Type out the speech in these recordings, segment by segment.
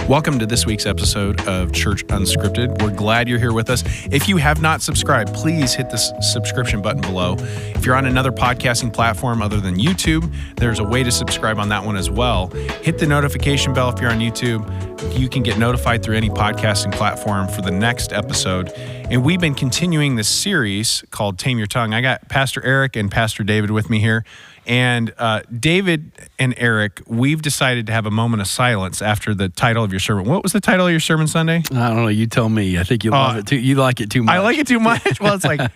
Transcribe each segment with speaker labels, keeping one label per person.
Speaker 1: Welcome to this week's episode of Church Unscripted. We're glad you're here with us. If you have not subscribed, please hit the subscription button below. If you're on another podcasting platform other than YouTube, there's a way to subscribe on that one as well. Hit the notification bell if you're on YouTube. You can get notified through any podcasting platform for the next episode. And we've been continuing this series called Tame Your Tongue. I got Pastor Eric and Pastor David with me here. And David and Eric, we've decided to have a moment of silence after the title of your sermon. What was the title of your sermon Sunday?
Speaker 2: I don't know. You tell me. I think you love it too. You like it too much.
Speaker 1: I like it too much. Well, it's like,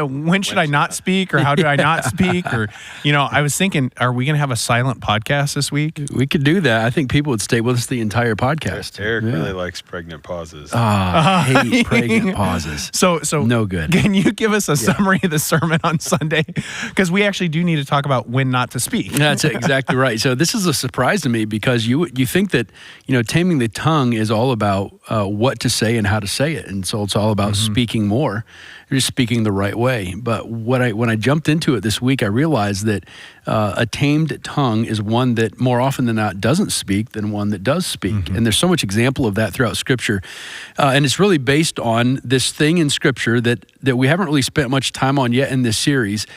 Speaker 1: when should I not speak, or how do I not speak? Or, I was thinking, are we going to have a silent podcast this week?
Speaker 2: We could do that. I think people would stay with us the entire podcast.
Speaker 3: Eric really likes pregnant pauses.
Speaker 2: I hate pregnant pauses.
Speaker 1: So
Speaker 2: no good.
Speaker 1: Can you give us a summary of the sermon on Sunday? Because we actually do need to talk about when not to speak.
Speaker 2: That's exactly right. So this is a surprise to me, because you think that taming the tongue is all about what to say and how to say it, and so it's all about speaking more, just speaking the right way. But when I jumped into it this week, I realized that a tamed tongue is one that more often than not doesn't speak than one that does speak, and there's so much example of that throughout Scripture, and it's really based on this thing in Scripture that we haven't really spent much time on yet in this series.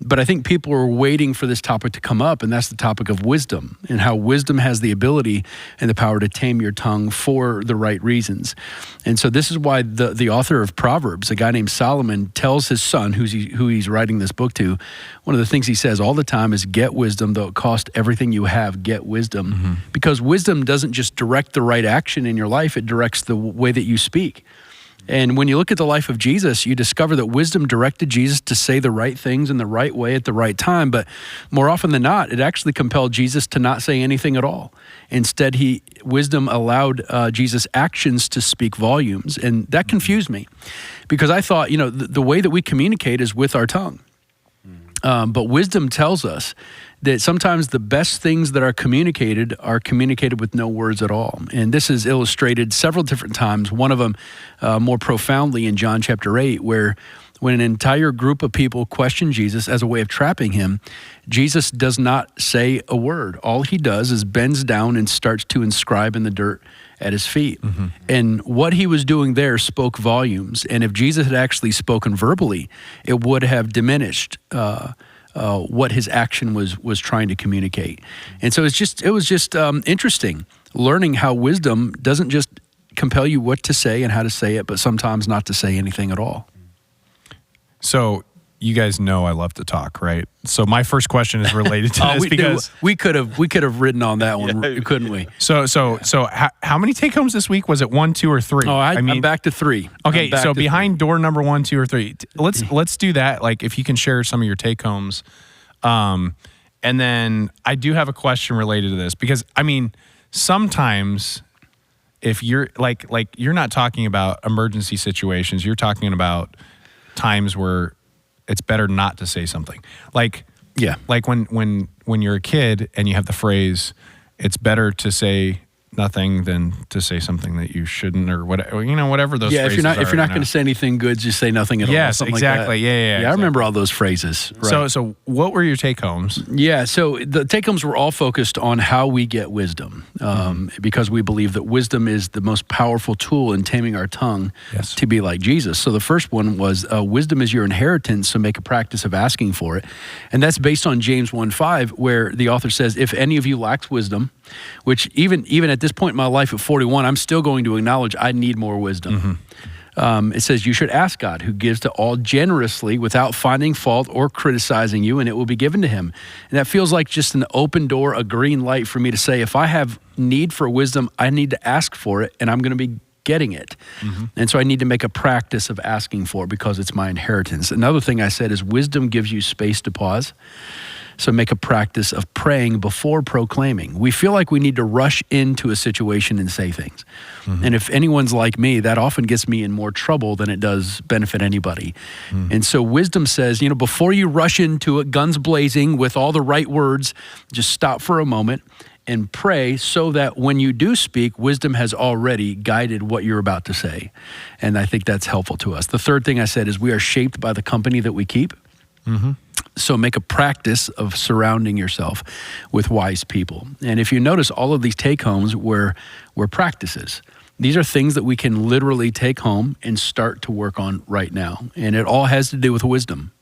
Speaker 2: But I think people are waiting for this topic to come up, and that's the topic of wisdom, and how wisdom has the ability and the power to tame your tongue for the right reasons. And so this is why the author of Proverbs, a guy named Solomon, tells his son, who he's writing this book to, one of the things he says all the time is, get wisdom, though it cost everything you have, get wisdom. Because wisdom doesn't just direct the right action in your life, it directs the way that you speak. And when you look at the life of Jesus, you discover that wisdom directed Jesus to say the right things in the right way at the right time. But more often than not, it actually compelled Jesus to not say anything at all. Instead, wisdom allowed Jesus' actions to speak volumes. And that confused me, because I thought, the way that we communicate is with our tongue. But wisdom tells us that sometimes the best things that are communicated with no words at all. And this is illustrated several different times. One of them more profoundly in John chapter 8, where when an entire group of people question Jesus as a way of trapping him, Jesus does not say a word. All he does is bends down and starts to inscribe in the dirt at his feet. And what he was doing there spoke volumes. And if Jesus had actually spoken verbally, it would have diminished what his action was trying to communicate. And so it was just interesting learning how wisdom doesn't just compel you what to say and how to say it, but sometimes not to say anything at all.
Speaker 1: So you guys know I love to talk, right? So my first question is related to this, because
Speaker 2: we could have written on that one, couldn't we?
Speaker 1: So how many take homes this week? Was it 1, 2, or 3?
Speaker 2: Oh, I'm back to 3.
Speaker 1: Okay, so behind door number 1, 2, or 3. Let's do that. Like, if you can share some of your take homes, and then I do have a question related to this, because sometimes if you're like you're not talking about emergency situations, you're talking about times where it's better not to say something. Like when you're a kid and you have the phrase, it's better to say nothing than to say something that you shouldn't, or whatever, whatever those phrases are.
Speaker 2: If you're not going to say anything good, just say nothing at all.
Speaker 1: Yes, exactly.
Speaker 2: Like
Speaker 1: Yeah,
Speaker 2: exactly. I remember all those phrases. Right.
Speaker 1: So what were your take homes?
Speaker 2: Yeah, so the take homes were all focused on how we get wisdom, because we believe that wisdom is the most powerful tool in taming our tongue to be like Jesus. So the first one was wisdom is your inheritance, so make a practice of asking for it. And that's based on James 1:5, where the author says, if any of you lacks wisdom, which even at this point in my life at 41, I'm still going to acknowledge I need more wisdom. It says, you should ask God, who gives to all generously without finding fault or criticizing you, and it will be given to him. And that feels like just an open door, a green light for me to say, if I have need for wisdom, I need to ask for it, and I'm going to be getting it. And so I need to make a practice of asking for it, because it's my inheritance. Another thing I said is wisdom gives you space to pause. So make a practice of praying before proclaiming. We feel like we need to rush into a situation and say things. And if anyone's like me, that often gets me in more trouble than it does benefit anybody. And so wisdom says, before you rush into it, guns blazing with all the right words, just stop for a moment and pray, so that when you do speak, wisdom has already guided what you're about to say. And I think that's helpful to us. The third thing I said is we are shaped by the company that we keep. So make a practice of surrounding yourself with wise people. And if you notice, all of these take-homes were practices. These are things that we can literally take home and start to work on right now. And it all has to do with wisdom.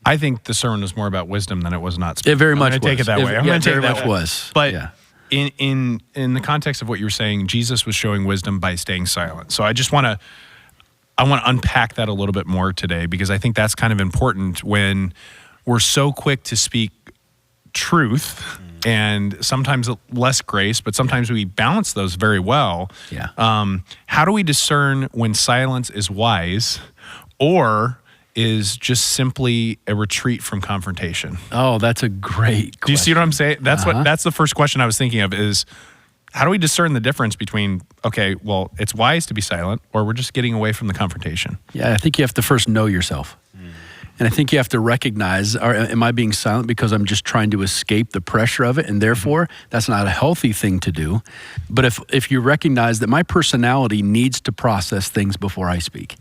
Speaker 1: I think the sermon was more about wisdom than it was not.
Speaker 2: It very much
Speaker 1: I'm going to take it that way. I'm going to take it that way.
Speaker 2: Was.
Speaker 1: But
Speaker 2: yeah.
Speaker 1: in the context of what you're saying, Jesus was showing wisdom by staying silent. So I just want to unpack that a little bit more today, because I think that's kind of important when we're so quick to speak truth and sometimes less grace, but sometimes we balance those very well.
Speaker 2: Yeah.
Speaker 1: How do we discern when silence is wise or is just simply a retreat from confrontation?
Speaker 2: Oh, that's a great question.
Speaker 1: Do you see what I'm saying? That's the first question I was thinking of is, how do we discern the difference between, okay, well, it's wise to be silent, or we're just getting away from the confrontation?
Speaker 2: Yeah, I think you have to first know yourself. And I think you have to recognize, am I being silent because I'm just trying to escape the pressure of it? And therefore, that's not a healthy thing to do. But if you recognize that my personality needs to process things before I speak,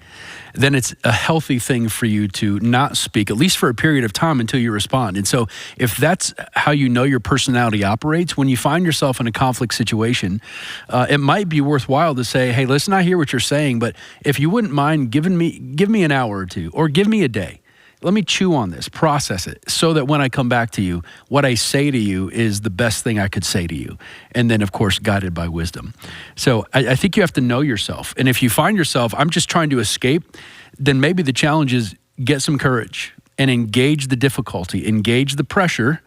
Speaker 2: then it's a healthy thing for you to not speak, at least for a period of time until you respond. And so if that's how you know your personality operates, when you find yourself in a conflict situation, it might be worthwhile to say, hey, listen, I hear what you're saying, but if you wouldn't mind give me an hour or two, or give me a day. Let me chew on this, process it, so that when I come back to you, what I say to you is the best thing I could say to you. And then, of course, guided by wisdom. So I think you have to know yourself. And if you find yourself, I'm just trying to escape, then maybe the challenge is get some courage and engage the difficulty, engage the pressure,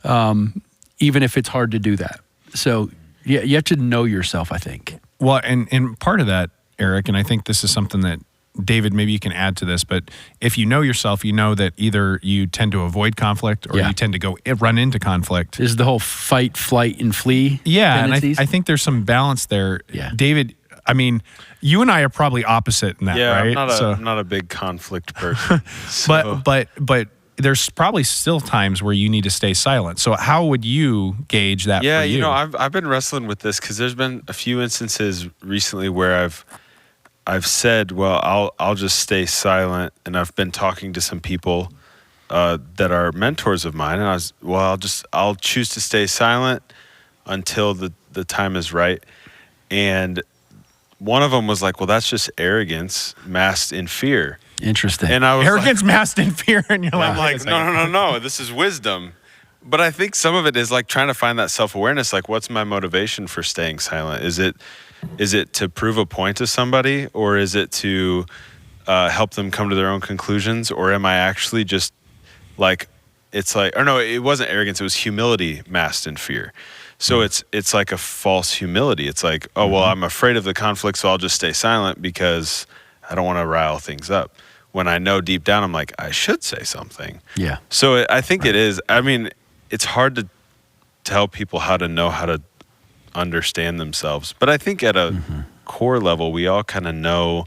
Speaker 2: even if it's hard to do that. So yeah, you have to know yourself, I think.
Speaker 1: Well, and part of that, Eric, and I think this is something that David, maybe you can add to this, but if you know yourself, you know that either you tend to avoid conflict or you tend to run into conflict.
Speaker 2: This is the whole fight, flight, and flee.
Speaker 1: Yeah,
Speaker 2: tendencies.
Speaker 1: and I think there's some balance there.
Speaker 2: Yeah.
Speaker 1: David, I mean, you and I are probably opposite in that, right?
Speaker 3: I'm not a big conflict person.
Speaker 1: But there's probably still times where you need to stay silent. So how would you gauge that for you?
Speaker 3: Yeah, you know, I've been wrestling with this because there's been a few instances recently where I've said, well, I'll just stay silent, and I've been talking to some people that are mentors of mine, and I'll choose to stay silent until the time is right. And one of them was like, well, that's just arrogance masked in fear.
Speaker 2: Interesting.
Speaker 3: And I was
Speaker 1: arrogance masked in fear, and you're
Speaker 3: I'm like, no, this is wisdom. But I think some of it is like trying to find that self-awareness. Like, what's my motivation for staying silent? Is it to prove a point to somebody, or is it to help them come to their own conclusions? Or am I actually just like, it wasn't arrogance. It was humility masked in fear. So it's like a false humility. It's like, oh, well, I'm afraid of the conflict, so I'll just stay silent because I don't want to rile things up. When I know deep down, I'm like, I should say something.
Speaker 2: Yeah.
Speaker 3: So I think it is. I mean, it's hard to tell people how to know how to understand themselves. But I think at a core level, we all kind of know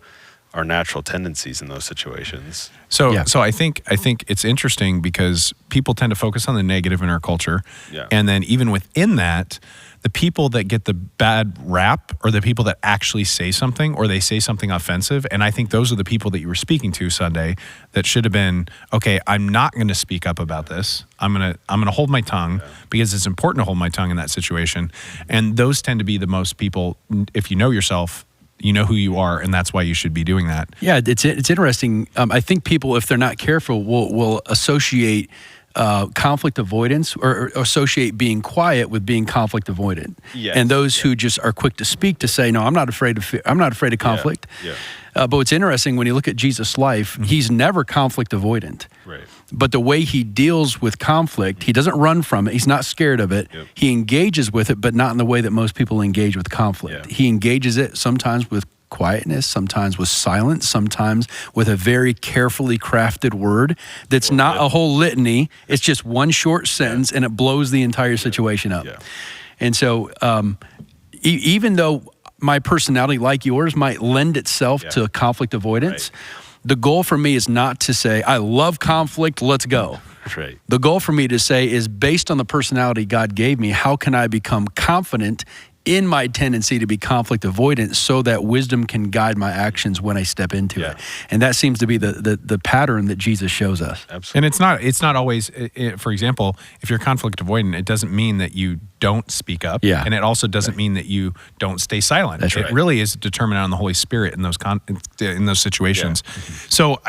Speaker 3: our natural tendencies in those situations.
Speaker 1: So I think it's interesting because people tend to focus on the negative in our culture.
Speaker 3: Yeah.
Speaker 1: And then even within that, the people that get the bad rap are the people that actually say something, or they say something offensive. And I think those are the people that you were speaking to Sunday that should have been, okay, I'm not going to speak up about this. I'm going to hold my tongue because it's important to hold my tongue in that situation. And those tend to be the most people, if you know yourself, you know who you are, and that's why you should be doing that.
Speaker 2: Yeah, it's interesting. I think people, if they're not careful, will associate conflict avoidance or associate being quiet with being conflict avoidant.
Speaker 3: Yes.
Speaker 2: And those who just are quick to speak to say, no, I'm not afraid of conflict.
Speaker 3: Yeah.
Speaker 2: But what's interesting when you look at Jesus' life, he's never conflict avoidant.
Speaker 3: Right.
Speaker 2: But the way he deals with conflict, he doesn't run from it. He's not scared of it.
Speaker 3: Yep.
Speaker 2: He engages with it, but not in the way that most people engage with conflict.
Speaker 3: Yeah.
Speaker 2: He engages it sometimes with quietness, sometimes with silence, sometimes with a very carefully crafted word that's not a whole litany. It's just one short sentence, and it blows the entire situation up.
Speaker 3: Yeah.
Speaker 2: And so even though my personality, like yours, might lend itself to conflict avoidance, the goal for me is not to say, I love conflict, let's go.
Speaker 3: Right.
Speaker 2: The goal for me to say is, based on the personality God gave me, how can I become confident in my tendency to be conflict avoidant so that wisdom can guide my actions when I step into it. And that seems to be the pattern that Jesus shows us.
Speaker 1: Absolutely. And it's not always, for example, if you're conflict avoidant, it doesn't mean that you don't speak up.
Speaker 2: Yeah.
Speaker 1: And it also doesn't mean that you don't stay silent.
Speaker 2: That's right.
Speaker 1: It really is determined on the Holy Spirit in those situations. So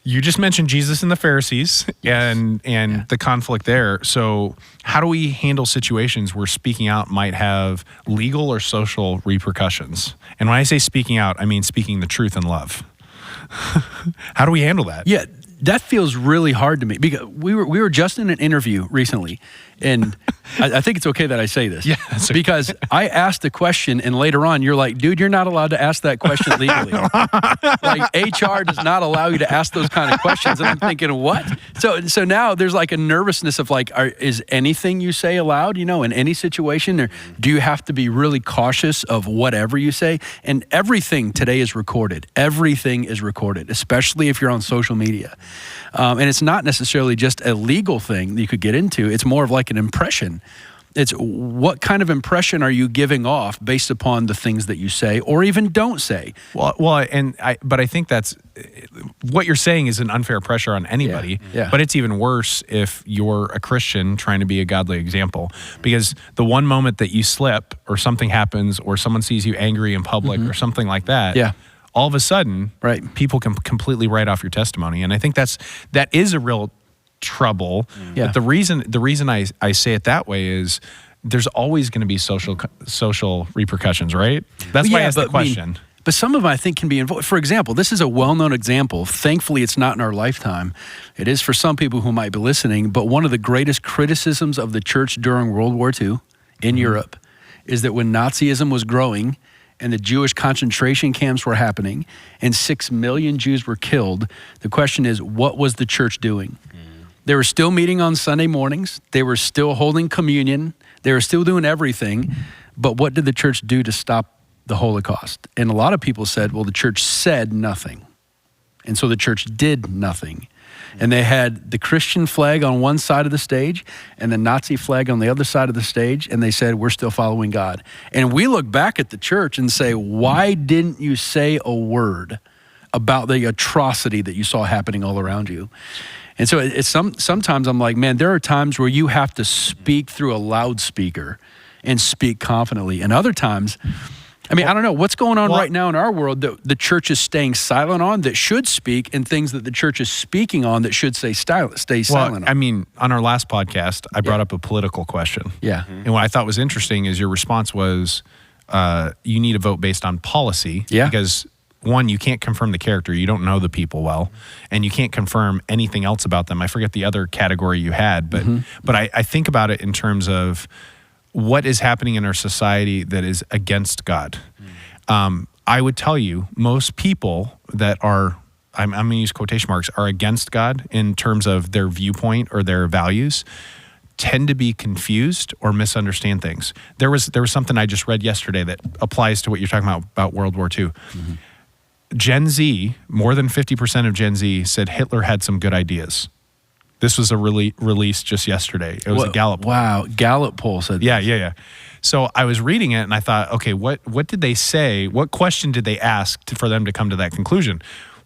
Speaker 1: you just mentioned Jesus and the Pharisees and the conflict there. So how do we handle situations where speaking out might have legal or social repercussions? And when I say speaking out, I mean speaking the truth in love. How do we handle that?
Speaker 2: Yeah, that feels really hard to me because we were just in an interview recently, and I think it's okay that I say this.
Speaker 1: Yeah,
Speaker 2: because I asked a question, and later on, you're like, dude, you're not allowed to ask that question legally. Like, HR does not allow you to ask those kind of questions. And I'm thinking, what? So now there's like a nervousness of like, is anything you say allowed, in any situation? Or do you have to be really cautious of whatever you say? And everything today is recorded. Everything is recorded, especially if you're on social media. And it's not necessarily just a legal thing that you could get into. It's more of like an impression. It's what kind of impression are you giving off based upon the things that you say or even don't say?
Speaker 1: But I think that's what you're saying is an unfair pressure on anybody.
Speaker 2: Yeah.
Speaker 1: But it's even worse if you're a Christian trying to be a godly example, because the one moment that you slip or something happens or someone sees you angry in public or something like that.
Speaker 2: Yeah.
Speaker 1: All of a sudden, people can completely write off your testimony. And I think that is a real trouble.
Speaker 2: Yeah.
Speaker 1: But the reason I say it that way is there's always going to be social repercussions, right? That's why I asked the question.
Speaker 2: But some of them I think can be involved. For example, this is a well-known example. Thankfully, it's not in our lifetime. It is for some people who might be listening. But one of the greatest criticisms of the church during World War II in Europe is that when Nazism was growing and the Jewish concentration camps were happening and 6 million Jews were killed, the question is, what was the church doing? They were still meeting on Sunday mornings. They were still holding communion. They were still doing everything. But what did the church do to stop the Holocaust? And a lot of people said, well, the church said nothing. And so the church did nothing. And they had the Christian flag on one side of the stage and the Nazi flag on the other side of the stage. And they said, we're still following God. And we look back at the church and say, why didn't you say a word about the atrocity that you saw happening all around you? And so sometimes I'm like, man, there are times where you have to speak through a loudspeaker and speak confidently. And other times, I don't know what's going on right now in our world that the church is staying silent on that should speak, and things that the church is speaking on that should stay silent on.
Speaker 1: On our last podcast, I brought up a political question.
Speaker 2: Yeah.
Speaker 1: And what I thought was interesting is your response was you need to vote based on policy.
Speaker 2: Yeah.
Speaker 1: Because one, you can't confirm the character. You don't know the people well. And you can't confirm anything else about them. I forget the other category you had. But I think about it in terms of what is happening in our society that is against God. I would tell you, most people that are, I'm going to use quotation marks, are against God in terms of their viewpoint or their values, tend to be confused or misunderstand things. There was something I just read yesterday that applies to what you're talking about World War II. Gen Z, more than 50% of Gen Z said Hitler had some good ideas. This was a release just yesterday. It was a Gallup poll.
Speaker 2: Wow, Gallup poll said
Speaker 1: that. Yeah. So I was reading it and I thought, okay, what did they say? What question did they ask for them to come to that conclusion?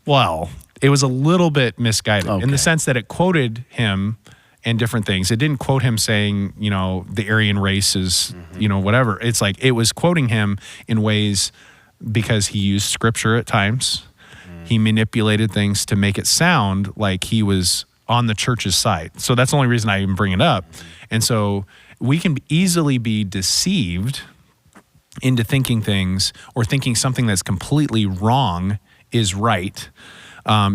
Speaker 1: Well, it was a little bit misguided in the sense that it quoted him and different things. It didn't quote him saying, the Aryan race is, whatever. It's like it was quoting him in ways because he used scripture at times. He manipulated things to make it sound like he was on the church's side. So that's the only reason I even bring it up. And so we can easily be deceived into thinking things or thinking something that's completely wrong is right,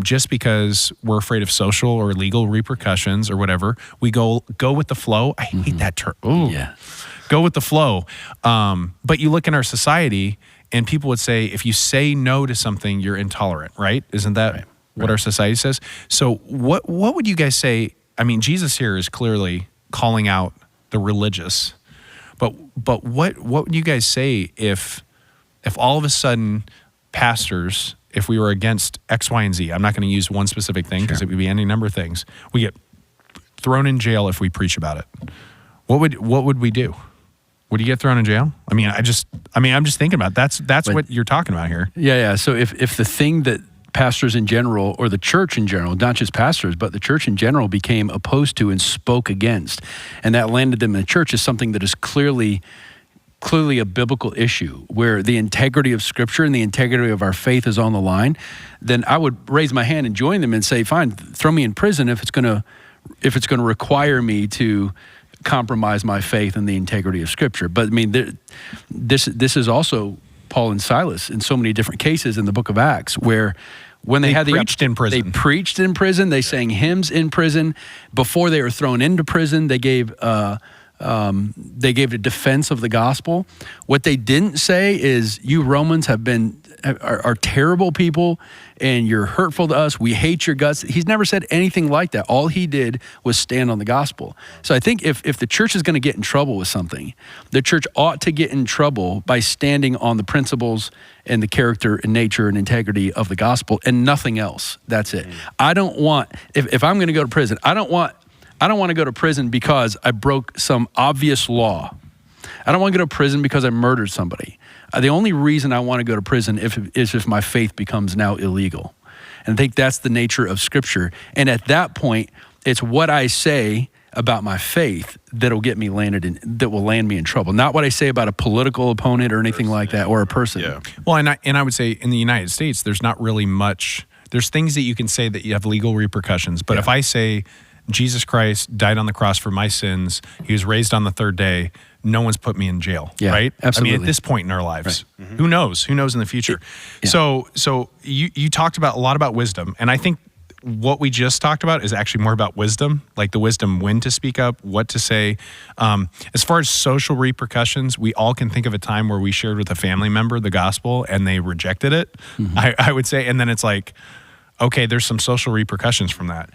Speaker 1: just because we're afraid of social or legal repercussions or whatever. We go with the flow. I hate that term. Ooh. Yeah. Go with the flow. But you look in our society and people would say, if you say no to something, you're intolerant, right? Isn't that what our society says? So what would you guys say? Jesus here is clearly calling out the religious, but what would you guys say if all of a sudden pastors, if we were against X, Y, and Z, I'm not going to use one specific thing because it would be any number of things, we get thrown in jail if we preach about it. What would we do? Would you get thrown in jail? I'm just thinking about it. That's what you're talking about here.
Speaker 2: Yeah. So if the thing that pastors in general, or the church in general, not just pastors, but the church in general became opposed to and spoke against, and that landed them in the church, is something that is clearly a biblical issue, where the integrity of Scripture and the integrity of our faith is on the line, then I would raise my hand and join them and say, fine, throw me in prison if it's going to require me to compromise my faith and the integrity of Scripture. But I mean, this is also Paul and Silas in so many different cases in the book of Acts, where when they had
Speaker 1: preached in prison.
Speaker 2: They preached in prison. They sang hymns in prison. Before they were thrown into prison, they gave a defense of the gospel. What they didn't say is, you Romans are terrible people, and you're hurtful to us. We hate your guts. He's never said anything like that. All he did was stand on the gospel. So I think if the church is going to get in trouble with something, the church ought to get in trouble by standing on the principles and the character and nature and integrity of the gospel and nothing else. That's it. I don't want, if I'm going to go to prison, I don't want to go to prison because I broke some obvious law. I don't want to go to prison because I murdered somebody. The only reason I want to go to prison is if my faith becomes now illegal. And I think that's the nature of Scripture. And at that point, it's what I say about my faith that will land me in trouble. Not what I say about a political opponent or anything like that, or a person.
Speaker 1: Yeah. Well, and I would say in the United States, there's not really much. There's things that you can say that you have legal repercussions. But if I say Jesus Christ died on the cross for my sins, he was raised on the third day, no one's put me in jail, right?
Speaker 2: Absolutely.
Speaker 1: I mean, at this point in our lives,
Speaker 2: right.
Speaker 1: Who knows? Who knows in the future? Yeah. So you talked about a lot about wisdom, and I think what we just talked about is actually more about wisdom, like the wisdom when to speak up, what to say. As far as social repercussions, we all can think of a time where we shared with a family member the gospel and they rejected it, I would say, and then it's like, okay, there's some social repercussions from that.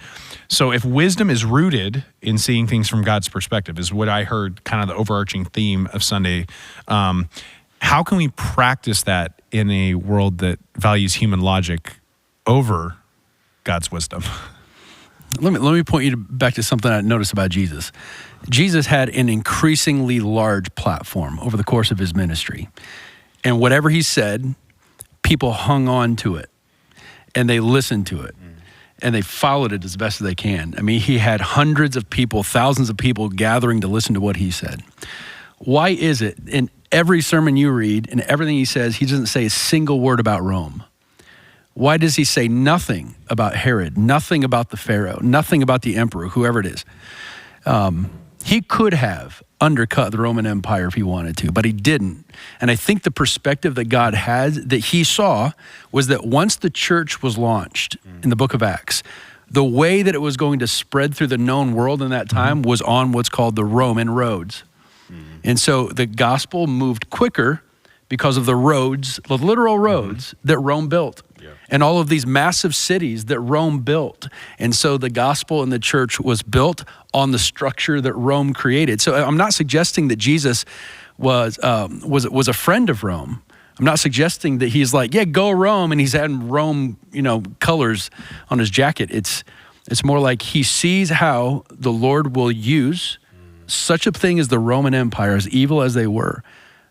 Speaker 1: So if wisdom is rooted in seeing things from God's perspective, is what I heard kind of the overarching theme of Sunday. How can we practice that in a world that values human logic over God's wisdom?
Speaker 2: Let me point you back to something I noticed about Jesus. Jesus had an increasingly large platform over the course of his ministry. And whatever he said, people hung on to it. And they listened to it, and they followed it as best as they can. I mean, he had hundreds of people, thousands of people gathering to listen to what he said. Why is it in every sermon you read and everything he says, he doesn't say a single word about Rome? Why does he say nothing about Herod, nothing about the Pharaoh, nothing about the emperor, whoever it is? He could have undercut the Roman Empire if he wanted to, but he didn't. And I think the perspective that God had, that he saw, was that once the church was launched in the book of Acts, the way that it was going to spread through the known world in that time was on what's called the Roman roads. And so the gospel moved quicker because of the roads, the literal roads that Rome built. And all of these massive cities that Rome built. And so the gospel and the church was built on the structure that Rome created. So I'm not suggesting that Jesus was a friend of Rome. I'm not suggesting that he's like, yeah, go Rome, and he's adding Rome, colors on his jacket. It's more like he sees how the Lord will use such a thing as the Roman Empire, as evil as they were,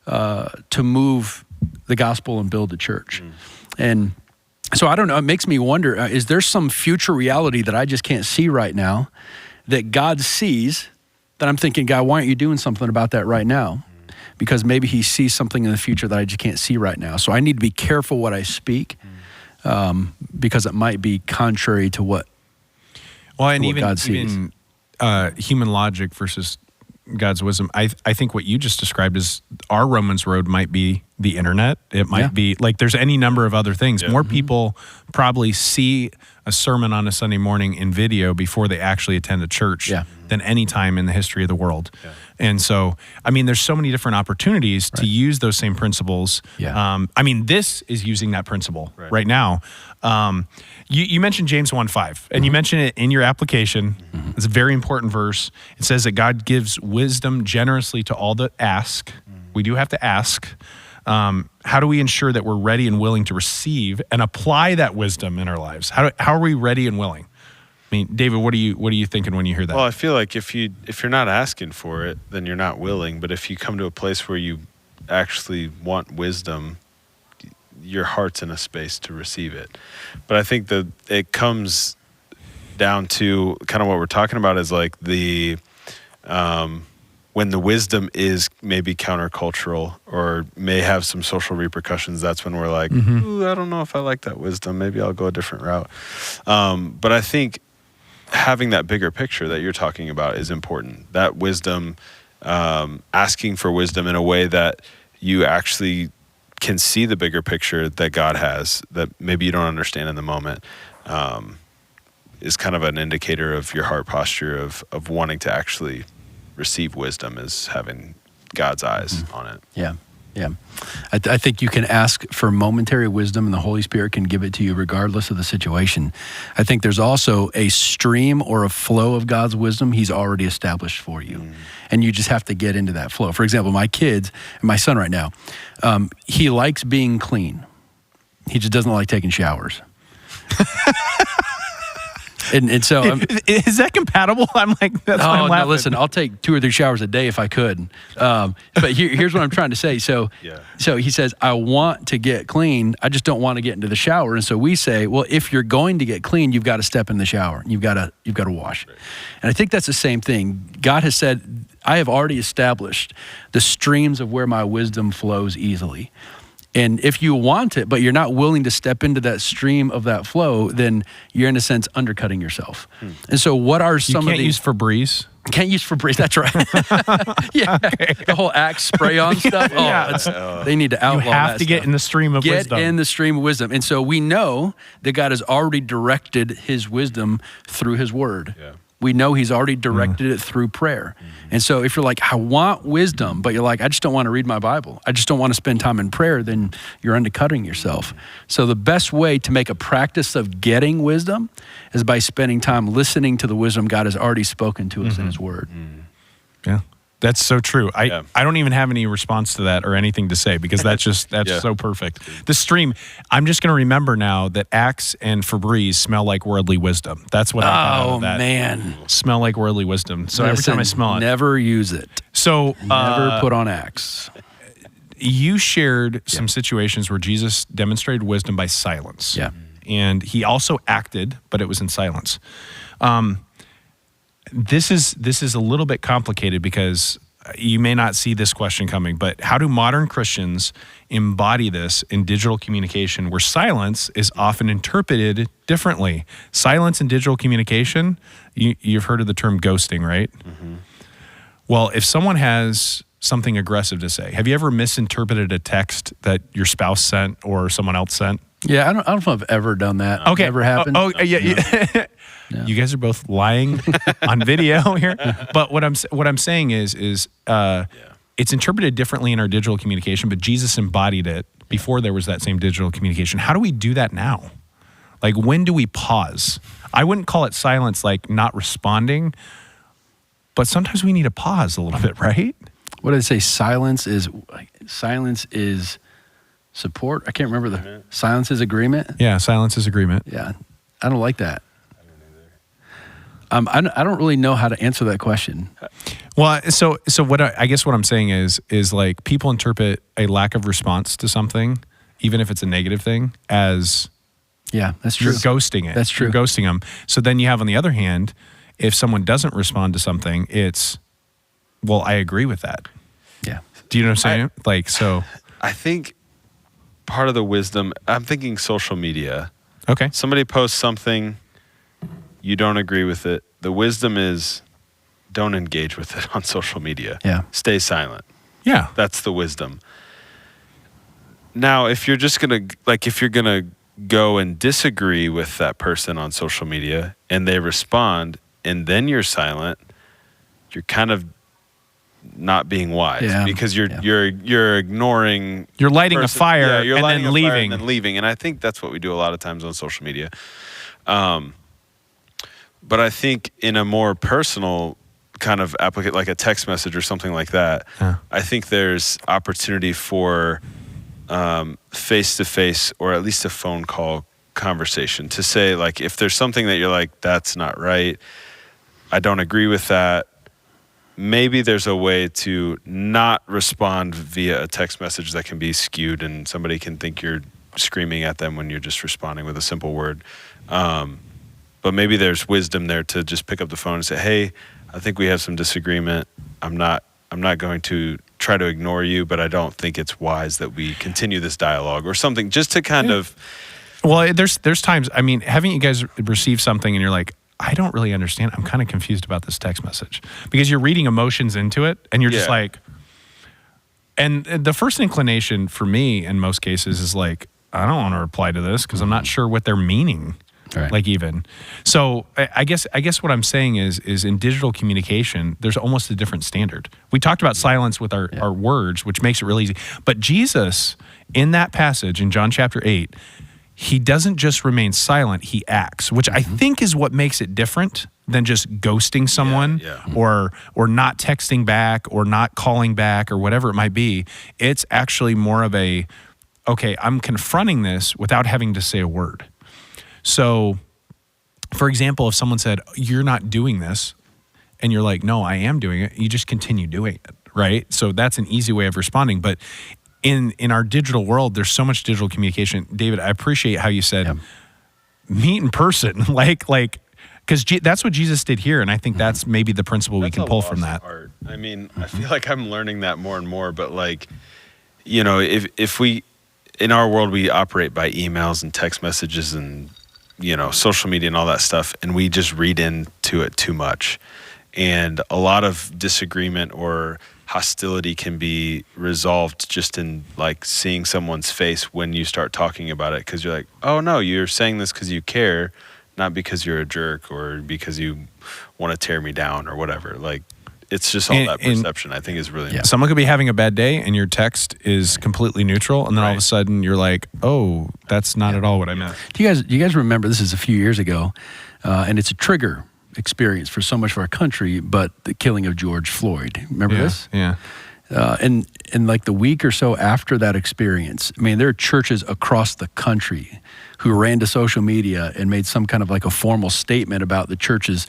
Speaker 2: to move the gospel and build the church. And so I don't know, it makes me wonder, is there some future reality that I just can't see right now that God sees, that I'm thinking, God, why aren't you doing something about that right now? Because maybe he sees something in the future that I just can't see right now. So I need to be careful what I speak, because it might be contrary to what God sees. Even
Speaker 1: human logic versus God's wisdom. I think what you just described is our Romans road might be the internet. It might be like there's any number of other things. More people probably see a sermon on a Sunday morning in video before they actually attend a church than any time in the history of the world. And so, I mean, there's so many different opportunities to use those same principles. I mean, this is using that principle right now. You mentioned James 1:5, and you mentioned it in your application. It's a very important verse. It says that God gives wisdom generously to all that ask. We do have to ask. How do we ensure that we're ready and willing to receive and apply that wisdom in our lives? How are we ready and willing? mean, David, what are you thinking when you hear that?
Speaker 3: Well, I feel like if you're not asking for it, then you're not willing. But if you come to a place where you actually want wisdom, your heart's in a space to receive it. But I think that it comes down to kind of what we're talking about is like the when the wisdom is maybe countercultural or may have some social repercussions, that's when we're like, ooh, I don't know if I like that wisdom. Maybe I'll go a different route. But I think having that bigger picture that you're talking about is important. That wisdom, asking for wisdom in a way that you actually can see the bigger picture that God has that maybe you don't understand in the moment, is kind of an indicator of your heart posture of wanting to actually receive wisdom, is having God's eyes on it.
Speaker 2: Yeah. I think you can ask for momentary wisdom and the Holy Spirit can give it to you regardless of the situation. I think there's also a stream or a flow of God's wisdom He's already established for you. And you just have to get into that flow. For example, my kids, and my son right now, he likes being clean. He just doesn't like taking showers. And so
Speaker 1: is that compatible? I'm like, that's why I'm laughing.
Speaker 2: No, listen, I'll take 2 or 3 showers a day if I could. But here's what I'm trying to say. So he says, I want to get clean. I just don't want to get into the shower. And so we say, well, if you're going to get clean, you've got to step in the shower. You've got to wash. Right. And I think that's the same thing. God has said, I have already established the streams of where my wisdom flows easily. And if you want it, but you're not willing to step into that stream of that flow, then you're in a sense undercutting yourself. And so what are some of the...
Speaker 1: You can't use Febreze.
Speaker 2: Can't use Febreze, that's right. The whole Axe spray-on stuff. They need to outlaw that.
Speaker 1: You have to get in the stream of wisdom.
Speaker 2: Get in the stream of wisdom. And so we know that God has already directed His wisdom through His Word. Yeah. We know He's already directed it through prayer. And so if you're like, I want wisdom, but you're like, I just don't want to read my Bible. I just don't want to spend time in prayer, then you're undercutting yourself. So the best way to make a practice of getting wisdom is by spending time listening to the wisdom God has already spoken to us in His Word.
Speaker 1: Yeah. That's so true. I don't even have any response to that or anything to say because that's so perfect. The stream, I'm just going to remember now that Axe and Febreze smell like worldly wisdom. That's what I got out of that. Oh, man. Smell like worldly wisdom. So every time I smell it.
Speaker 2: Never use it.
Speaker 1: So
Speaker 2: never put on Axe.
Speaker 1: You shared some situations where Jesus demonstrated wisdom by silence.
Speaker 2: Yeah.
Speaker 1: And He also acted, but it was in silence. This is a little bit complicated because you may not see this question coming, but how do modern Christians embody this in digital communication where silence is often interpreted differently? Silence in digital communication, you've heard of the term ghosting, right? Well, if someone has something aggressive to say, have you ever misinterpreted a text that your spouse sent or someone else sent?
Speaker 2: Yeah, I don't know if I've ever done that.
Speaker 1: Okay.
Speaker 2: Never happened?
Speaker 1: Yeah. No. You guys are both lying on video here. But what I'm saying is it's interpreted differently in our digital communication, but Jesus embodied it before there was that same digital communication. How do we do that now? Like, when do we pause? I wouldn't call it silence, like not responding, but sometimes we need to pause a little bit, right?
Speaker 2: What did I say? Silence is support. I can't remember silence is agreement.
Speaker 1: Yeah, silence is agreement.
Speaker 2: Yeah, I don't like that. I don't really know how to answer that question.
Speaker 1: Well, so what I guess what I'm saying is like people interpret a lack of response to something, even if it's a negative thing, as
Speaker 2: that's true.
Speaker 1: You're ghosting it.
Speaker 2: That's true.
Speaker 1: You're ghosting them. So then you have on the other hand, if someone doesn't respond to something, it's, well, I agree with that.
Speaker 2: Yeah.
Speaker 1: Do you know what I'm saying?
Speaker 3: I think part of the wisdom, I'm thinking social media.
Speaker 1: Okay.
Speaker 3: Somebody posts something, you don't agree with it. The wisdom is don't engage with it on social media.
Speaker 2: Yeah.
Speaker 3: Stay silent.
Speaker 1: Yeah.
Speaker 3: That's the wisdom. Now, if you're just going to go and disagree with that person on social media and they respond and then you're silent, you're kind of not being wise because you're ignoring.
Speaker 1: You're lighting a fire and then leaving.
Speaker 3: And I think that's what we do a lot of times on social media. But I think in a more personal kind of applicate, like a text message or something like that, I think there's opportunity for face-to-face or at least a phone call conversation, to say, like, if there's something that you're like, that's not right, I don't agree with that, maybe there's a way to not respond via a text message that can be skewed and somebody can think you're screaming at them when you're just responding with a simple word. But maybe there's wisdom there to just pick up the phone and say, hey, I think we have some disagreement. I'm not going to try to ignore you, but I don't think it's wise that we continue this dialogue or something, just to kind of.
Speaker 1: Well, there's times, I mean, haven't you guys received something and you're like, I don't really understand. I'm kind of confused about this text message, because you're reading emotions into it and you're just like, and the first inclination for me in most cases is like, I don't want to reply to this because I'm not sure what they're meaning.
Speaker 2: Right.
Speaker 1: Like even. So I guess what I'm saying is in digital communication, there's almost a different standard. We talked about silence with our words, which makes it really easy. But Jesus, in that passage in John chapter 8, he doesn't just remain silent, he acts, which I think is what makes it different than just ghosting someone or not texting back or not calling back or whatever it might be. It's actually more of a, okay, I'm confronting this without having to say a word. So, for example, if someone said, you're not doing this, and you're like, no, I am doing it, you just continue doing it, right? So that's an easy way of responding. But in our digital world, there's so much digital communication. David, I appreciate how you said, meet in person, like, because that's what Jesus did here, and I think that's maybe the principle we can pull from that.
Speaker 3: Art. I mean, I feel like I'm learning that more and more, but like, you know, if we, in our world, we operate by emails and text messages and, you know, social media and all that stuff, and we just read into it too much. And a lot of disagreement or hostility can be resolved just in like seeing someone's face when you start talking about it, because you're like, oh no, you're saying this because you care, not because you're a jerk or because you want to tear me down or whatever. Like, it's just all that perception, I think, is really important.
Speaker 1: Someone could be having a bad day and your text is completely neutral, and then all of a sudden you're like, oh, that's not at all what I meant.
Speaker 2: Do you guys remember, this is a few years ago, and it's a trigger experience for so much of our country, but the killing of George Floyd. Remember this?
Speaker 1: Yeah.
Speaker 2: And like the week or so after that experience, I mean, there are churches across the country who ran to social media and made some kind of like a formal statement about the church's,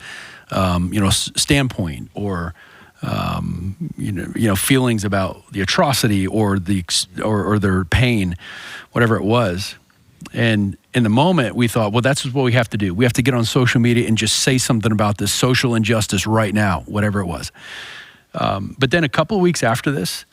Speaker 2: standpoint or, feelings about the atrocity or or their pain, whatever it was. And in the moment, we thought, well, that's what we have to do. We have to get on social media and just say something about this social injustice right now, whatever it was. But then a couple of weeks after this,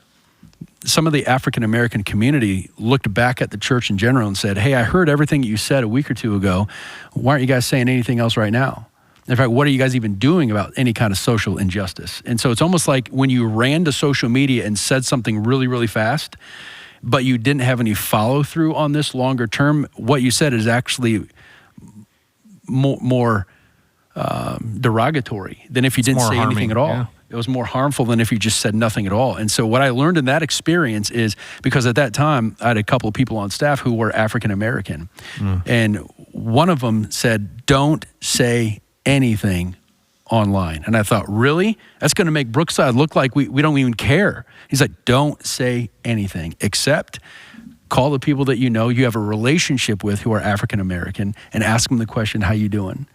Speaker 2: some of the African-American community looked back at the church in general and said, hey, I heard everything you said a week or two ago. Why aren't you guys saying anything else right now? In fact, what are you guys even doing about any kind of social injustice? And so it's almost like when you ran to social media and said something really, really fast, but you didn't have any follow through on this longer term, what you said is actually more derogatory than if you didn't say anything at all. Yeah. It was more harmful than if you just said nothing at all. And so what I learned in that experience is, because at that time I had a couple of people on staff who were African American, and one of them said, don't say anything online. And I thought, really? That's going to make Brookside look like we don't even care. He's like, don't say anything except call the people that you have a relationship with who are African American and ask them the question, how you doing?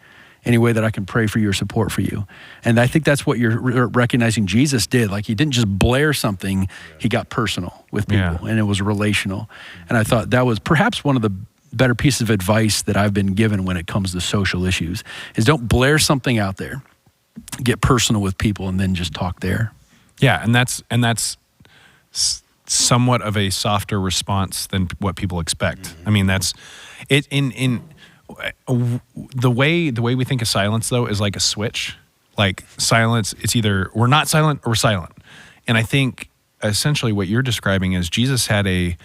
Speaker 2: Any way that I can pray for you or support for you. And I think that's what you're recognizing Jesus did. Like, he didn't just blare something, he got personal with people, and it was relational. And I thought that was perhaps one of the better pieces of advice that I've been given when it comes to social issues, is don't blare something out there. Get personal with people and then just talk there. Yeah, and that's somewhat of a softer response than what people expect. I mean, that's it in the way we think of silence, though, is like a switch. Like silence, it's either we're not silent or we're silent. And I think essentially what you're describing is Jesus had a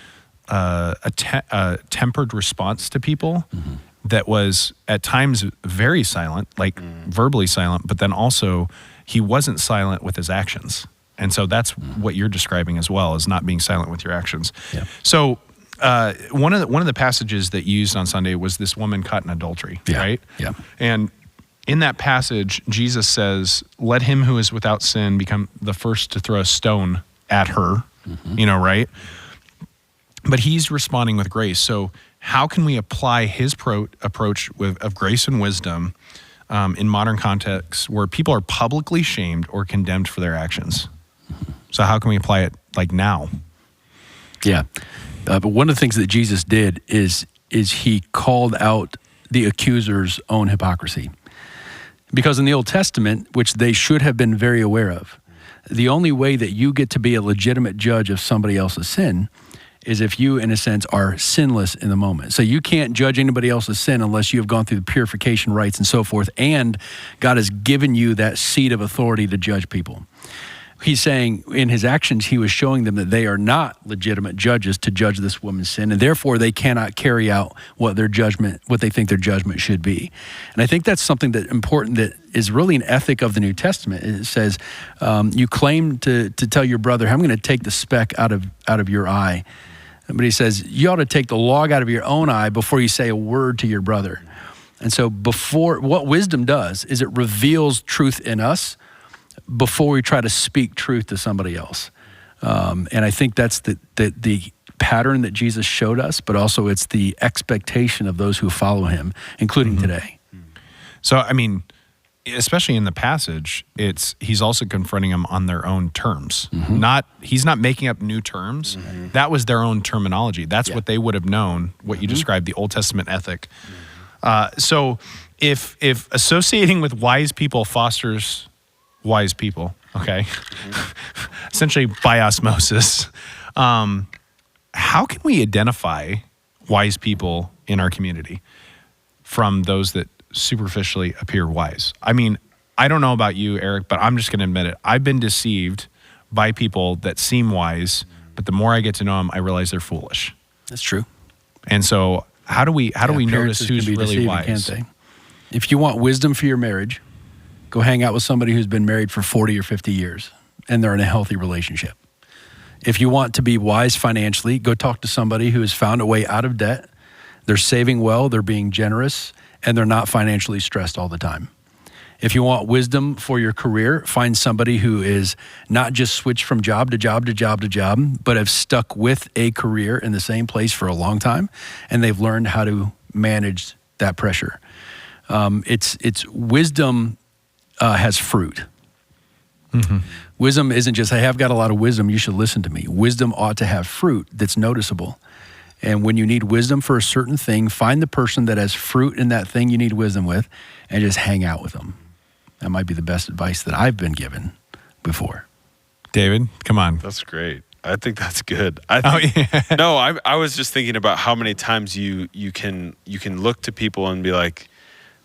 Speaker 2: tempered response to people that was at times very silent, like verbally silent, but then also he wasn't silent with his actions. And so that's what you're describing as well, is not being silent with your actions. Yeah. So one of the passages that you used on Sunday was this woman caught in adultery, right? Yeah. And in that passage, Jesus says, let him who is without sin become the first to throw a stone at her, right? But he's responding with grace. So
Speaker 1: how can we apply his approach of grace and wisdom in modern contexts where people are publicly shamed or condemned for their actions? So how can we apply it like now?
Speaker 2: Yeah. But one of the things that Jesus did is he called out the accuser's own hypocrisy. Because in the Old Testament, which they should have been very aware of, the only way that you get to be a legitimate judge of somebody else's sin is if you, in a sense, are sinless in the moment. So you can't judge anybody else's sin unless you have gone through the purification rites and so forth, and God has given you that seat of authority to judge people. He's saying in his actions, he was showing them that they are not legitimate judges to judge this woman's sin, and therefore they cannot carry out what they think their judgment should be. And I think that's something that important that is really an ethic of the New Testament. It says, you claim to tell your brother, I'm going to take the speck out of your eye. But he says, you ought to take the log out of your own eye before you say a word to your brother. And so what wisdom does is it reveals truth in us before we try to speak truth to somebody else. And I think that's the pattern that Jesus showed us, but also it's the expectation of those who follow him, including today.
Speaker 1: So, I mean, especially in the passage, he's also confronting them on their own terms. He's not making up new terms. That was their own terminology. That's what they would have known, what you described, the Old Testament ethic. So if associating with wise people fosters wise people, okay, essentially by osmosis, how can we identify wise people in our community from those that superficially appear wise? I mean, I don't know about you, Eric, but I'm just going to admit it. I've been deceived by people that seem wise, but the more I get to know them, I realize they're foolish.
Speaker 2: That's true.
Speaker 1: And so how do we notice who's really wise?
Speaker 2: Can't they? If you want wisdom for your marriage, go hang out with somebody who's been married for 40 or 50 years and they're in a healthy relationship. If you want to be wise financially, go talk to somebody who has found a way out of debt. They're saving well, they're being generous, and they're not financially stressed all the time. If you want wisdom for your career, find somebody who is not just switched from job to job to job to job, but have stuck with a career in the same place for a long time, and they've learned how to manage that pressure. It's wisdom has fruit. Wisdom isn't just, hey, I've got a lot of wisdom, you should listen to me. Wisdom ought to have fruit that's noticeable. And when you need wisdom for a certain thing, find the person that has fruit in that thing you need wisdom with and just hang out with them. That might be the best advice that I've been given before.
Speaker 1: David, come on.
Speaker 3: That's great. I think that's good. No, I was just thinking about how many times you can look to people and be like,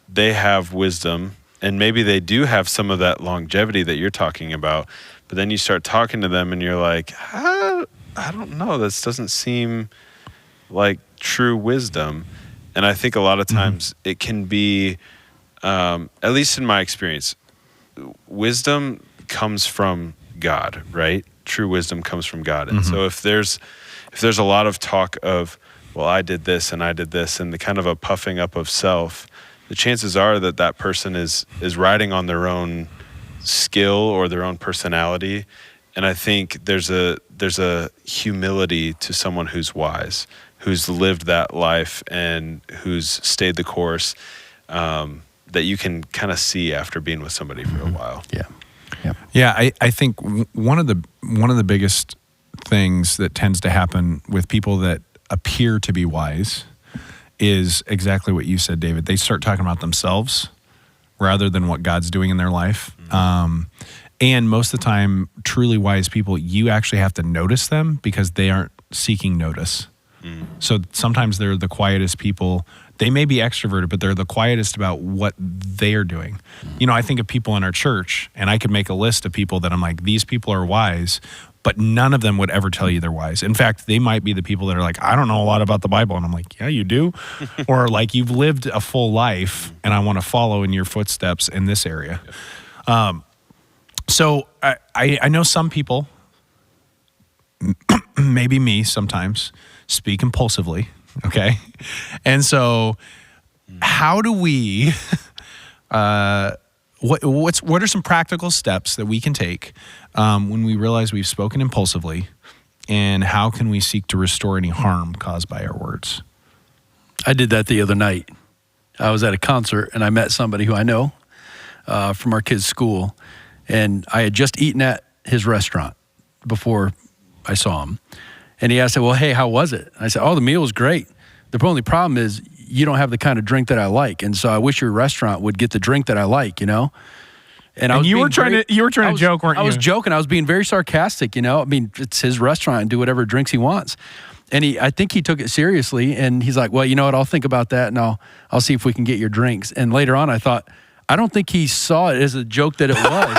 Speaker 3: they have wisdom, and maybe they do have some of that longevity that you're talking about, but then you start talking to them and you're like, I don't know, this doesn't seem like true wisdom. And I think a lot of times it can be, at least in my experience, wisdom comes from God, right? True wisdom comes from God. And so if there's a lot of talk of, well, I did this and I did this, and the kind of a puffing up of self, the chances are that person is riding on their own skill or their own personality. And I think there's a humility to someone who's wise, who's lived that life and who's stayed the course, that you can kind of see after being with somebody for a while.
Speaker 1: Yeah. I think one of the biggest things that tends to happen with people that appear to be wise is exactly what you said, David. They start talking about themselves rather than what God's doing in their life. And most of the time, truly wise people, you actually have to notice them because they aren't seeking notice. So sometimes they're the quietest people. They may be extroverted, but they're the quietest about what they are doing. You know, I think of people in our church, and I could make a list of people that I'm like, these people are wise, but none of them would ever tell you they're wise. In fact, they might be the people that are like, I don't know a lot about the Bible. And I'm like, yeah, you do. Or like, you've lived a full life and I want to follow in your footsteps in this area. So I know some people, maybe me sometimes, speak impulsively, okay? And so how do we, what are some practical steps that we can take when we realize we've spoken impulsively, and how can we seek to restore any harm caused by our words?
Speaker 2: I did that the other night. I was at a concert and I met somebody who I know from our kids' school, and I had just eaten at his restaurant before I saw him. And he asked, well, hey, how was it? I said, oh, the meal was great. The only problem is you don't have the kind of drink that I like. And so I wish your restaurant would get the drink that I like, you know?
Speaker 1: And you were trying to joke, weren't you?
Speaker 2: I was joking. I was being very sarcastic, you know? I mean, it's his restaurant and do whatever drinks he wants. And I think he took it seriously, and he's like, well, you know what? I'll think about that, and I'll see if we can get your drinks. And later on, I thought, I don't think he saw it as a joke that it was.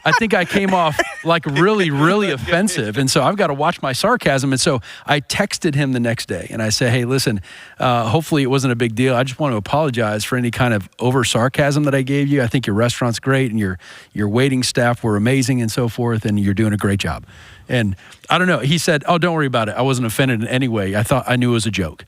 Speaker 2: I think I came off like really, really offensive. And so I've got to watch my sarcasm. And so I texted him the next day and I said, hey, listen, hopefully it wasn't a big deal. I just want to apologize for any kind of over sarcasm that I gave you. I think your restaurant's great and your waiting staff were amazing and so forth. And you're doing a great job. And I don't know. He said, oh, don't worry about it. I wasn't offended in any way. I knew it was a joke.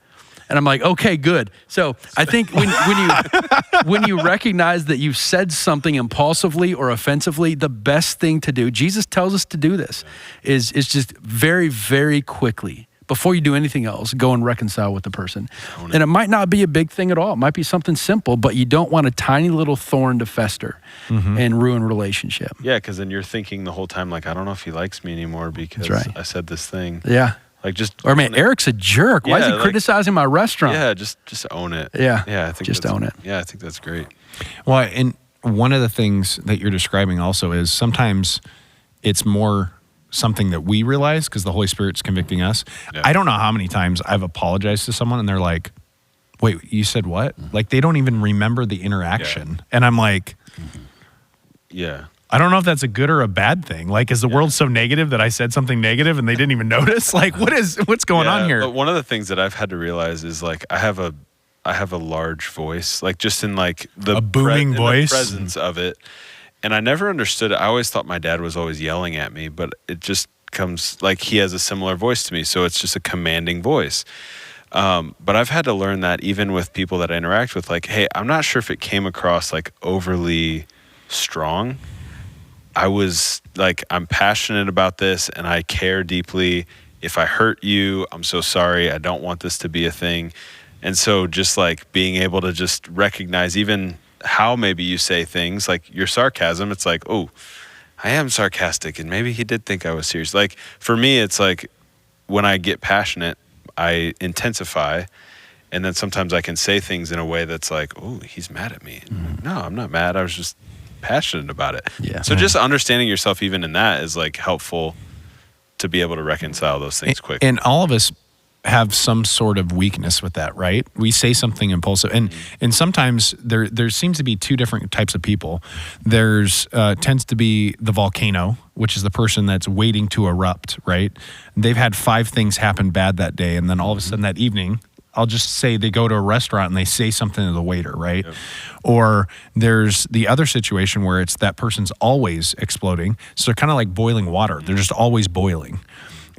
Speaker 2: And I'm like, okay, good. So I think when you recognize that you've said something impulsively or offensively, the best thing to do, Jesus tells us to do this, is just very, very quickly, before you do anything else, go and reconcile with the person. And it might not be a big thing at all. It might be something simple, but you don't want a tiny little thorn to fester and ruin relationship.
Speaker 3: Yeah, because then you're thinking the whole time, like, I don't know if he likes me anymore because I said this thing.
Speaker 2: Yeah.
Speaker 3: Like
Speaker 2: or man, Eric's a jerk. Why is he criticizing my restaurant?
Speaker 3: Yeah, just own it.
Speaker 2: Yeah,
Speaker 3: I think
Speaker 2: just own it.
Speaker 3: Yeah, I think that's great.
Speaker 1: Well, and one of the things that you're describing also is sometimes it's more something that we realize because the Holy Spirit's convicting us. Yeah. I don't know how many times I've apologized to someone and they're like, "Wait, you said what?" Like they don't even remember the interaction, and I'm like,
Speaker 3: "Yeah."
Speaker 1: I don't know if that's a good or a bad thing. Like, is the world so negative that I said something negative and they didn't even notice? Like, what's going on here?
Speaker 3: But one of the things that I've had to realize is like I have a large voice, like just in like
Speaker 1: a booming voice,
Speaker 3: the presence of it. And I never understood it. I always thought my dad was always yelling at me, but it just comes like he has a similar voice to me, so it's just a commanding voice. But I've had to learn that even with people that I interact with, like, hey, I'm not sure if it came across like overly strong. I was like, I'm passionate about this and I care deeply. If I hurt you, I'm so sorry. I don't want this to be a thing. And so just like being able to just recognize even how maybe you say things, like your sarcasm, it's like, oh, I am sarcastic and maybe he did think I was serious. Like for me, it's like when I get passionate, I intensify. And then sometimes I can say things in a way that's like, oh, he's mad at me. No, I'm not mad. I was just passionate about it.
Speaker 2: Yeah.
Speaker 3: So just understanding yourself even in that is like helpful to be able to reconcile those things quick.
Speaker 1: And all of us have some sort of weakness with that, right? We say something impulsive, and sometimes there seems to be two different types of people. There's tends to be the volcano, which is the person that's waiting to erupt, right? They've had 5 things happen bad that day, and then all of a sudden that evening, I'll just say they go to a restaurant and they say something to the waiter, right? Yep. Or there's the other situation where it's that person's always exploding. So they're kind of like boiling water. They're just always boiling.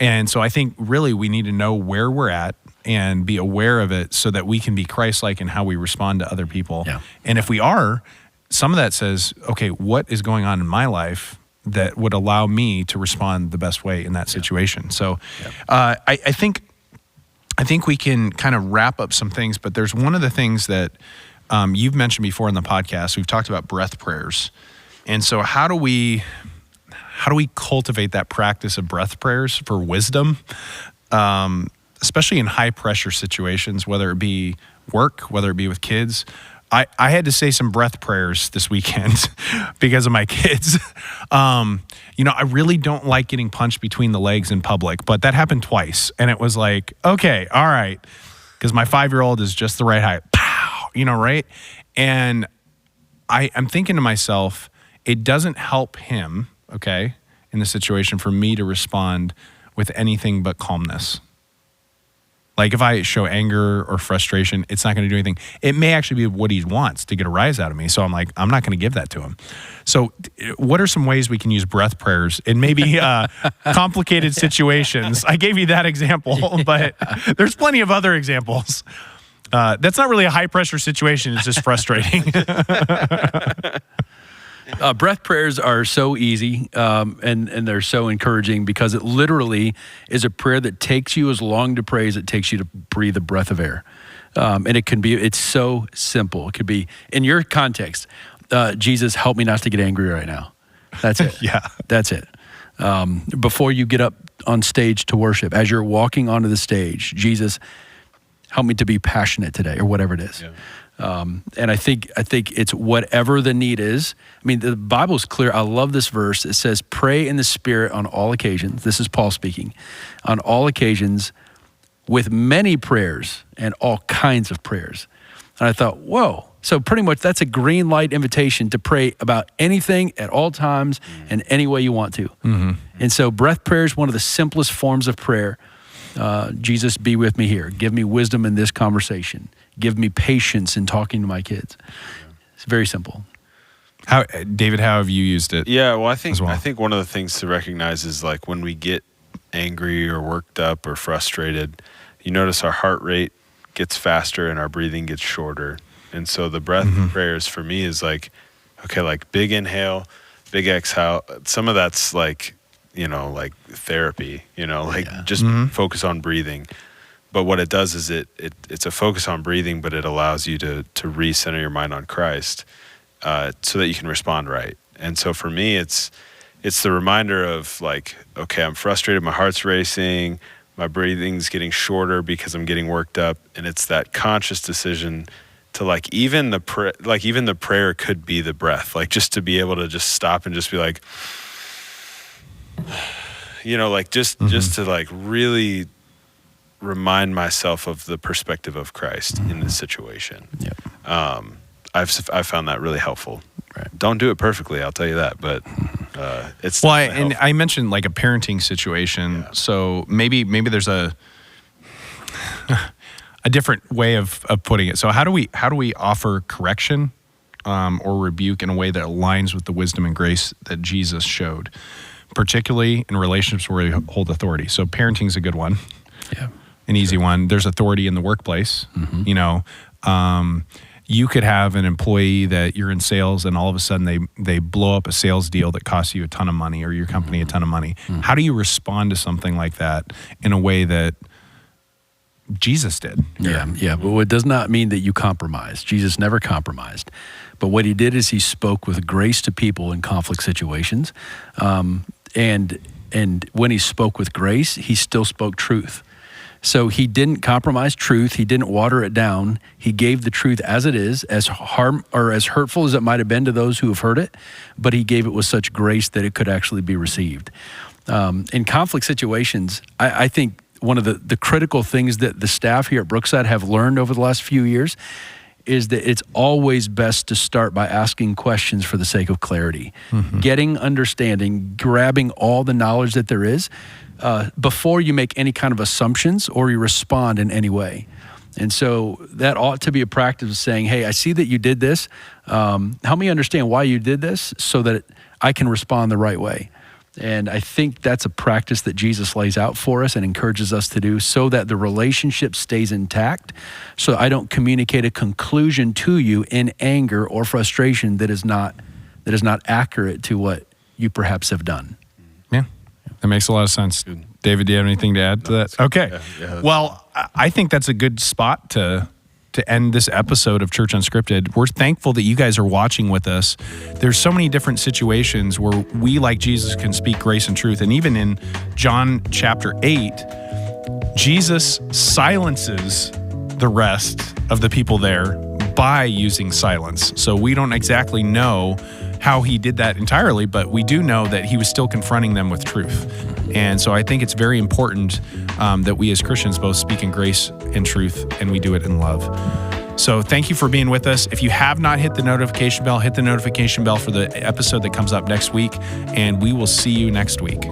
Speaker 1: And so I think really we need to know where we're at and be aware of it so that we can be Christ-like in how we respond to other people.
Speaker 2: Yeah.
Speaker 1: And if we are, some of that says, okay, what is going on in my life that would allow me to respond the best way in that situation? So I think we can kind of wrap up some things, but there's one of the things that you've mentioned before in the podcast. We've talked about breath prayers. And so how do we cultivate that practice of breath prayers for wisdom, especially in high pressure situations, whether it be work, whether it be with kids? I had to say some breath prayers this weekend because of my kids. I really don't like getting punched between the legs in public, but that happened twice. And it was like, okay, all right. Because my 5-year-old is just the right height. Pow, right? And I'm thinking to myself, it doesn't help him, okay, in the situation for me to respond with anything but calmness. Like if I show anger or frustration, it's not going to do anything. It may actually be what he wants to get a rise out of me. So I'm like, I'm not going to give that to him. So what are some ways we can use breath prayers in maybe complicated situations? I gave you that example, but there's plenty of other examples. That's not really a high pressure situation. It's just frustrating.
Speaker 2: Breath prayers are so easy and they're so encouraging because it literally is a prayer that takes you as long to pray as it takes you to breathe a breath of air. And it's so simple. It could be, in your context, Jesus, help me not to get angry right now. That's it.
Speaker 1: Yeah.
Speaker 2: That's it. Before you get up on stage to worship, as you're walking onto the stage, Jesus, help me to be passionate today, or whatever it is.
Speaker 3: Yeah.
Speaker 2: And I think it's whatever the need is. I mean, the Bible's clear. I love this verse. It says, pray in the Spirit on all occasions. This is Paul speaking. On all occasions, with many prayers and all kinds of prayers. And I thought, whoa. So pretty much that's a green light invitation to pray about anything at all times and any way you want to. Mm-hmm. And so breath prayer is one of the simplest forms of prayer. Jesus, be with me here. Give me wisdom in this conversation. Give me patience in talking to my kids. It's very simple.
Speaker 1: David, how have you used it?
Speaker 3: Yeah, well, I think one of the things to recognize is like when we get angry or worked up or frustrated, you notice our heart rate gets faster and our breathing gets shorter. And so the breath prayers for me is like, okay, like big inhale, big exhale. Some of that's like, like therapy, just focus on breathing. But what it does is it's a focus on breathing, but it allows you to recenter your mind on Christ so that you can respond right. And so for me, it's the reminder of like, okay, I'm frustrated, my heart's racing, my breathing's getting shorter because I'm getting worked up, and it's that conscious decision to like even the prayer could be the breath, like just to be able to just stop and just be like, just to like really remind myself of the perspective of Christ in this situation.
Speaker 2: Yep.
Speaker 3: I've found that really helpful.
Speaker 2: Right.
Speaker 3: Don't do it perfectly, I'll tell you that, but it's
Speaker 1: I mentioned like a parenting situation, so maybe there's a different way of putting it. So how do we offer correction or rebuke in a way that aligns with the wisdom and grace that Jesus showed, particularly in relationships where we hold authority? So parenting's a good one.
Speaker 2: Yeah.
Speaker 1: An easy one. There's authority in the workplace. You could have an employee that you're in sales and all of a sudden they blow up a sales deal that costs you a ton of money or your company a ton of money. How do you respond to something like that in a way that Jesus did?
Speaker 2: Yeah. But it does not mean that you compromise. Jesus never compromised. But what he did is he spoke with grace to people in conflict situations. And when he spoke with grace, he still spoke truth. So he didn't compromise truth. He didn't water it down. He gave the truth as it is, as hurtful as it might have been to those who have heard it, but he gave it with such grace that it could actually be received. In conflict situations, I think one of the critical things that the staff here at Brookside have learned over the last few years is that it's always best to start by asking questions for the sake of clarity, getting understanding, grabbing all the knowledge that there is, before you make any kind of assumptions or you respond in any way. And so that ought to be a practice of saying, hey, I see that you did this. Help me understand why you did this so that I can respond the right way. And I think that's a practice that Jesus lays out for us and encourages us to do so that the relationship stays intact, so I don't communicate a conclusion to you in anger or frustration that is not accurate to what you perhaps have done.
Speaker 1: Yeah, that makes a lot of sense.
Speaker 3: Good.
Speaker 1: David, do you have anything to add to that? Okay.
Speaker 3: Yeah,
Speaker 1: well, I think that's a good spot to end this episode of Church Unscripted. We're thankful that you guys are watching with us. There's so many different situations where we, like Jesus, can speak grace and truth. And even in John chapter 8, Jesus silences the rest of the people there by using silence. So we don't exactly know how he did that entirely, but we do know that he was still confronting them with truth. And so I think it's very important that we as Christians both speak in grace and truth, and we do it in love. So thank you for being with us. If you have not hit the notification bell, hit the notification bell for the episode that comes up next week, and we will see you next week.